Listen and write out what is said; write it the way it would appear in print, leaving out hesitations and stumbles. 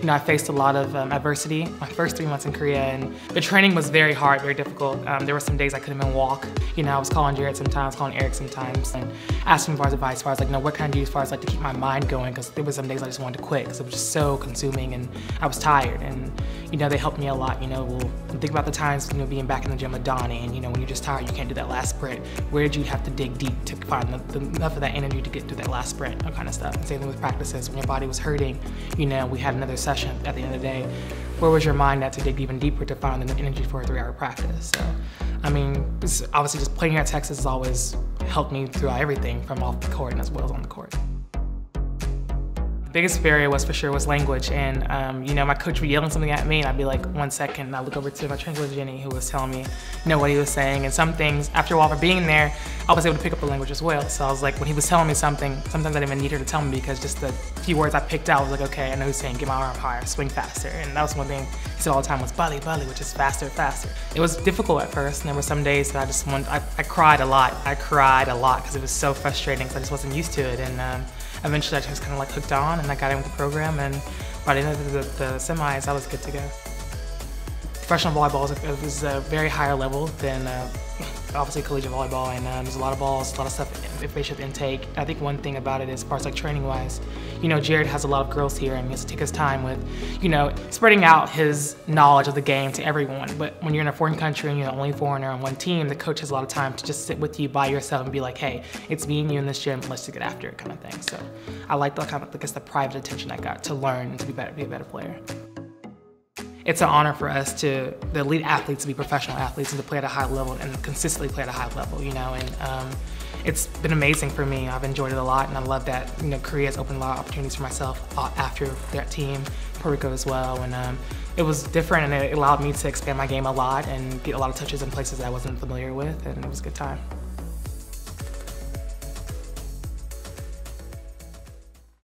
I faced a lot of adversity my first 3 months in Korea, and the training was very hard, very difficult. There were some days I couldn't even walk. I was calling Jared sometimes, calling Eric sometimes, and asking him for his advice as far as like, what can I do as far as like to keep my mind going, because there was some days I just wanted to quit because it was just so consuming and I was tired. And they helped me a lot. We'll think about the times being back in the gym with Donnie, and when you're just tired, you can't do that last sprint. Where did you have to dig deep to find enough of that energy to get through that last sprint, that kind of stuff. And same thing with practices. When your body was hurting, we had another session at the end of the day. Where was your mind at to dig even deeper to find the energy for a 3-hour practice? So, obviously just playing at Texas has always helped me throughout everything from off the court and as well as on the court. The biggest barrier was language, and my coach would yell something at me, and I'd be like, 1 second, and I'd look over to my translator Jenny, who was telling me, what he was saying, and some things, after a while for being there, I was able to pick up the language as well. So I was like, when he was telling me something, sometimes I didn't even need her to tell me, because just the few words I picked out, I was like, okay, I know he's saying, get my arm higher, swing faster, and that was one thing he said all the time was bully, which is faster, faster. It was difficult at first, and there were some days that I cried a lot. I cried a lot because it was so frustrating, because I just wasn't used to it, and eventually I just kind of like hooked on, and I got in with the program, and by the end of the semis, I was good to go. Professional volleyball is a very higher level than obviously collegiate volleyball, and there's a lot of balls, a lot of stuff, information intake. I think one thing about it is, as far as like training wise, Jared has a lot of girls here, and he has to take his time with, spreading out his knowledge of the game to everyone. But when you're in a foreign country and you're the only foreigner on one team, the coach has a lot of time to just sit with you by yourself and be like, hey, it's me and you in this gym, let's just get after it, kind of thing. So I like the kind of, I guess, the private attention I got to learn and to be a better player. It's an honor for us, the elite athletes, to be professional athletes and to play at a high level and consistently play at a high level, and it's been amazing for me. I've enjoyed it a lot, and I love that, Korea has opened a lot of opportunities for myself after that team, Puerto Rico as well, and it was different, and it allowed me to expand my game a lot and get a lot of touches in places that I wasn't familiar with, and it was a good time.